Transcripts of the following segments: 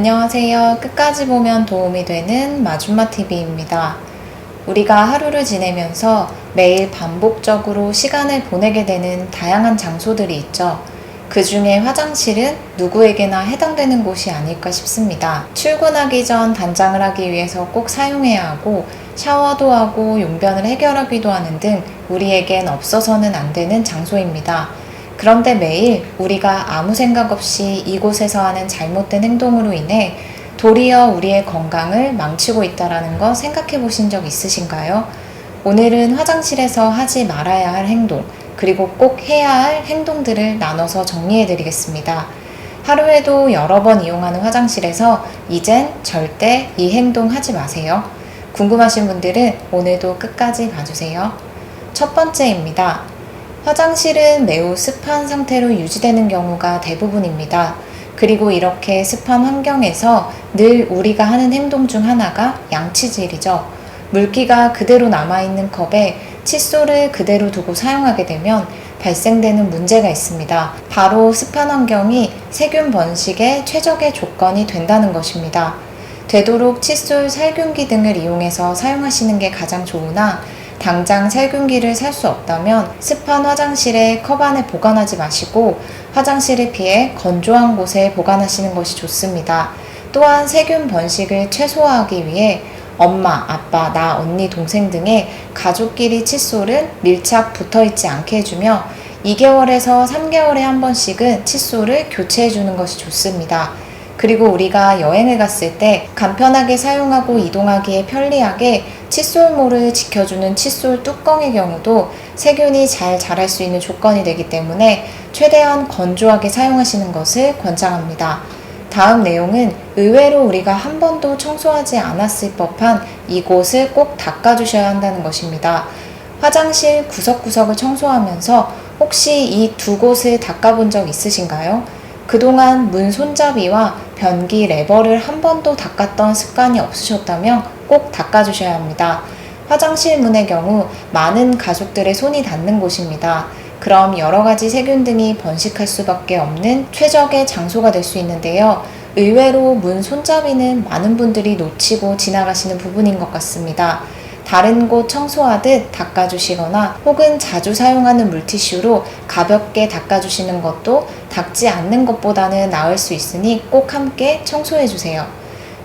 안녕하세요. 끝까지 보면 도움이 되는 마줌마TV입니다. 우리가 하루를 지내면서 매일 반복적으로 시간을 보내게 되는 다양한 장소들이 있죠. 그 중에 화장실은 누구에게나 해당되는 곳이 아닐까 싶습니다. 출근하기 전 단장을 하기 위해서 꼭 사용해야 하고 샤워도 하고 용변을 해결하기도 하는 등 우리에겐 없어서는 안 되는 장소입니다. 그런데 매일 우리가 아무 생각 없이 이곳에서 하는 잘못된 행동으로 인해 도리어 우리의 건강을 망치고 있다는 거 생각해 보신 적 있으신가요? 오늘은 화장실에서 하지 말아야 할 행동, 그리고 꼭 해야 할 행동들을 나눠서 정리해 드리겠습니다. 하루에도 여러 번 이용하는 화장실에서 이젠 절대 이 행동 하지 마세요. 궁금하신 분들은 오늘도 끝까지 봐주세요. 첫 번째입니다. 화장실은 매우 습한 상태로 유지되는 경우가 대부분입니다. 그리고 이렇게 습한 환경에서 늘 우리가 하는 행동 중 하나가 양치질이죠. 물기가 그대로 남아있는 컵에 칫솔을 그대로 두고 사용하게 되면 발생되는 문제가 있습니다. 바로 습한 환경이 세균 번식의 최적의 조건이 된다는 것입니다. 되도록 칫솔 살균기 등을 이용해서 사용하시는 게 가장 좋으나 당장 살균기를 살 수 없다면 습한 화장실에 컵 안에 보관하지 마시고 화장실을 피해 건조한 곳에 보관하시는 것이 좋습니다. 또한 세균 번식을 최소화하기 위해 엄마, 아빠, 나, 언니, 동생 등의 가족끼리 칫솔은 밀착 붙어있지 않게 해주며 2개월에서 3개월에 한 번씩은 칫솔을 교체해주는 것이 좋습니다. 그리고 우리가 여행을 갔을 때 간편하게 사용하고 이동하기에 편리하게 칫솔모를 지켜주는 칫솔 뚜껑의 경우도 세균이 잘 자랄 수 있는 조건이 되기 때문에 최대한 건조하게 사용하시는 것을 권장합니다. 다음 내용은 의외로 우리가 한 번도 청소하지 않았을 법한 이곳을 꼭 닦아주셔야 한다는 것입니다. 화장실 구석구석을 청소하면서 혹시 이 두 곳을 닦아본 적 있으신가요? 그동안 문 손잡이와 변기 레버를 한 번도 닦았던 습관이 없으셨다면 꼭 닦아주셔야 합니다. 화장실 문의 경우 많은 가족들의 손이 닿는 곳입니다. 그럼 여러 가지 세균 등이 번식할 수밖에 없는 최적의 장소가 될 수 있는데요. 의외로 문 손잡이는 많은 분들이 놓치고 지나가시는 부분인 것 같습니다. 다른 곳 청소하듯 닦아주시거나 혹은 자주 사용하는 물티슈로 가볍게 닦아주시는 것도 닦지 않는 것보다는 나을 수 있으니 꼭 함께 청소해주세요.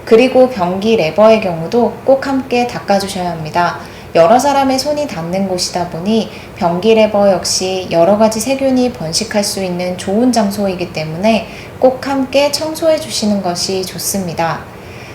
그리고 변기 레버의 경우도 꼭 함께 닦아주셔야 합니다. 여러 사람의 손이 닿는 곳이다 보니 변기 레버 역시 여러 가지 세균이 번식할 수 있는 좋은 장소이기 때문에 꼭 함께 청소해 주시는 것이 좋습니다.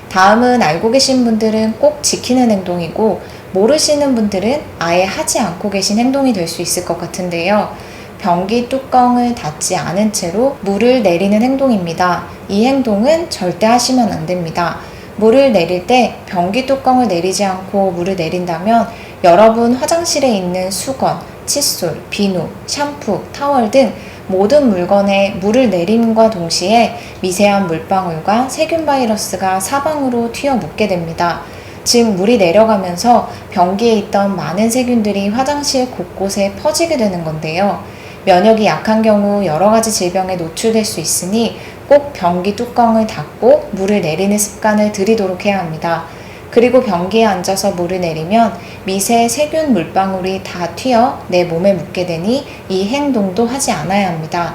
다음은 알고 계신 분들은 꼭 지키는 행동이고 모르시는 분들은 아예 하지 않고 계신 행동이 될 수 있을 것 같은데요. 변기 뚜껑을 닫지 않은 채로 물을 내리는 행동입니다. 이 행동은 절대 하시면 안 됩니다. 물을 내릴 때 변기 뚜껑을 내리지 않고 물을 내린다면 여러분 화장실에 있는 수건, 칫솔, 비누, 샴푸, 타월 등 모든 물건에 물을 내림과 동시에 미세한 물방울과 세균 바이러스가 사방으로 튀어 묻게 됩니다. 즉 물이 내려가면서 변기에 있던 많은 세균들이 화장실 곳곳에 퍼지게 되는 건데요. 면역이 약한 경우 여러 가지 질병에 노출될 수 있으니 꼭 변기 뚜껑을 닫고 물을 내리는 습관을 들이도록 해야 합니다. 그리고 변기에 앉아서 물을 내리면 미세 세균 물방울이 다 튀어 내 몸에 묻게 되니 이 행동도 하지 않아야 합니다.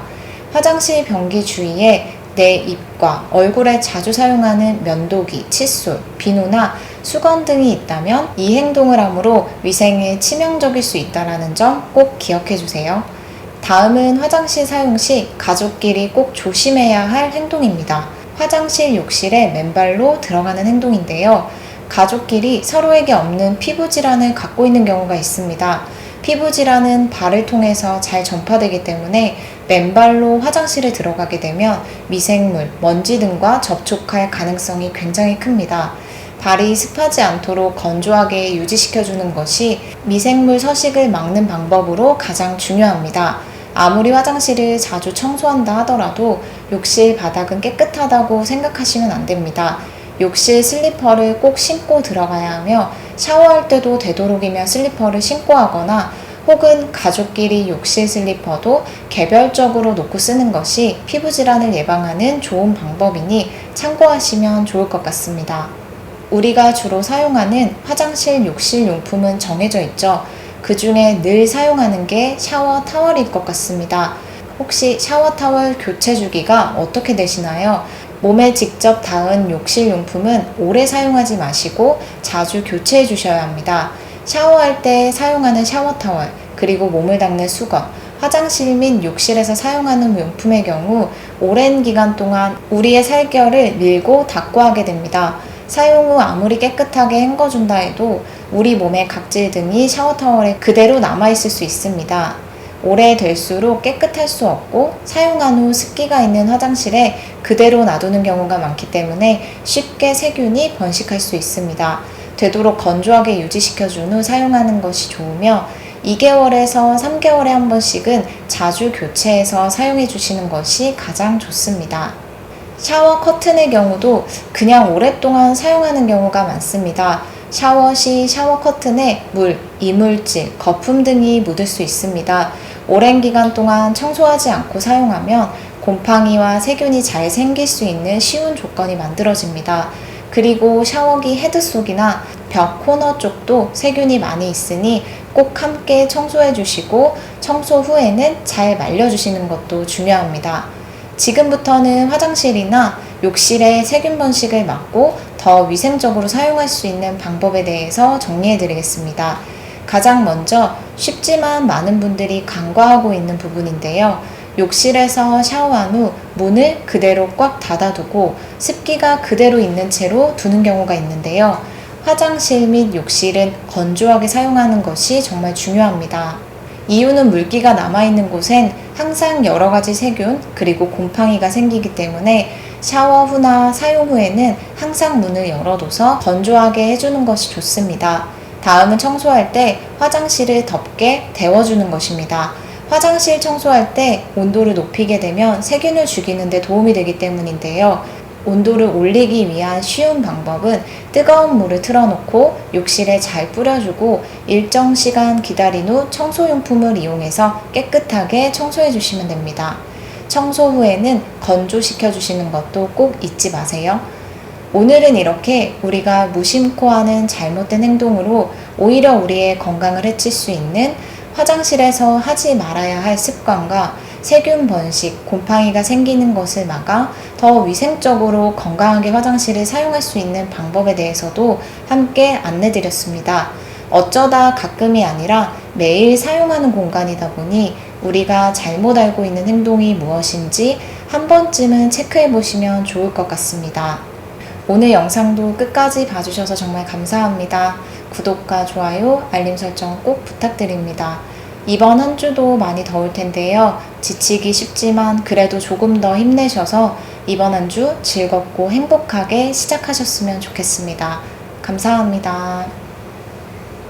화장실 변기 주위에 내 입과 얼굴에 자주 사용하는 면도기, 칫솔, 비누나 수건 등이 있다면 이 행동을 함으로 위생에 치명적일 수 있다는 점 꼭 기억해 주세요. 다음은 화장실 사용 시 가족끼리 꼭 조심해야 할 행동입니다. 화장실 욕실에 맨발로 들어가는 행동인데요. 가족끼리 서로에게 없는 피부 질환을 갖고 있는 경우가 있습니다. 피부 질환은 발을 통해서 잘 전파되기 때문에 맨발로 화장실에 들어가게 되면 미생물, 먼지 등과 접촉할 가능성이 굉장히 큽니다. 발이 습하지 않도록 건조하게 유지시켜주는 것이 미생물 서식을 막는 방법으로 가장 중요합니다. 아무리 화장실을 자주 청소한다 하더라도 욕실 바닥은 깨끗하다고 생각하시면 안 됩니다. 욕실 슬리퍼를 꼭 신고 들어가야 하며 샤워할 때도 되도록이면 슬리퍼를 신고 하거나 혹은 가족끼리 욕실 슬리퍼도 개별적으로 놓고 쓰는 것이 피부 질환을 예방하는 좋은 방법이니 참고하시면 좋을 것 같습니다. 우리가 주로 사용하는 화장실 욕실 용품은 정해져 있죠. 그 중에 늘 사용하는 게 샤워 타월일 것 같습니다. 혹시 샤워 타월 교체 주기가 어떻게 되시나요? 몸에 직접 닿은 욕실 용품은 오래 사용하지 마시고 자주 교체해 주셔야 합니다. 샤워할 때 사용하는 샤워 타월, 그리고 몸을 닦는 수건, 화장실 및 욕실에서 사용하는 용품의 경우 오랜 기간 동안 우리의 살결을 밀고 닦고 하게 됩니다. 사용 후 아무리 깨끗하게 헹궈준다 해도 우리 몸의 각질 등이 샤워타월에 그대로 남아있을 수 있습니다. 오래될수록 깨끗할 수 없고 사용한 후 습기가 있는 화장실에 그대로 놔두는 경우가 많기 때문에 쉽게 세균이 번식할 수 있습니다. 되도록 건조하게 유지시켜준 후 사용하는 것이 좋으며 2개월에서 3개월에 한 번씩은 자주 교체해서 사용해 주시는 것이 가장 좋습니다. 샤워 커튼의 경우도 그냥 오랫동안 사용하는 경우가 많습니다. 샤워 시 샤워 커튼에 물, 이물질, 거품 등이 묻을 수 있습니다. 오랜 기간 동안 청소하지 않고 사용하면 곰팡이와 세균이 잘 생길 수 있는 쉬운 조건이 만들어집니다. 그리고 샤워기 헤드 속이나 벽 코너 쪽도 세균이 많이 있으니 꼭 함께 청소해 주시고 청소 후에는 잘 말려주시는 것도 중요합니다. 지금부터는 화장실이나 욕실의 세균 번식을 막고 더 위생적으로 사용할 수 있는 방법에 대해서 정리해 드리겠습니다. 가장 먼저 쉽지만 많은 분들이 간과하고 있는 부분인데요. 욕실에서 샤워한 후 문을 그대로 꽉 닫아두고 습기가 그대로 있는 채로 두는 경우가 있는데요. 화장실 및 욕실은 건조하게 사용하는 것이 정말 중요합니다. 이유는 물기가 남아있는 곳엔 항상 여러 가지 세균 그리고 곰팡이가 생기기 때문에 샤워 후나 사용 후에는 항상 문을 열어둬서 건조하게 해주는 것이 좋습니다. 다음은 청소할 때 화장실을 덥게 데워주는 것입니다. 화장실 청소할 때 온도를 높이게 되면 세균을 죽이는 데 도움이 되기 때문인데요. 온도를 올리기 위한 쉬운 방법은 뜨거운 물을 틀어놓고 욕실에 잘 뿌려주고 일정 시간 기다린 후 청소용품을 이용해서 깨끗하게 청소해 주시면 됩니다. 청소 후에는 건조시켜 주시는 것도 꼭 잊지 마세요. 오늘은 이렇게 우리가 무심코 하는 잘못된 행동으로 오히려 우리의 건강을 해칠 수 있는 화장실에서 하지 말아야 할 습관과 세균 번식, 곰팡이가 생기는 것을 막아 더 위생적으로 건강하게 화장실을 사용할 수 있는 방법에 대해서도 함께 안내드렸습니다. 어쩌다 가끔이 아니라 매일 사용하는 공간이다 보니 우리가 잘못 알고 있는 행동이 무엇인지 한 번쯤은 체크해 보시면 좋을 것 같습니다. 오늘 영상도 끝까지 봐주셔서 정말 감사합니다. 구독과 좋아요, 알림 설정 꼭 부탁드립니다. 이번 한 주도 많이 더울 텐데요. 지치기 쉽지만 그래도 조금 더 힘내셔서 이번 한 주 즐겁고 행복하게 시작하셨으면 좋겠습니다. 감사합니다.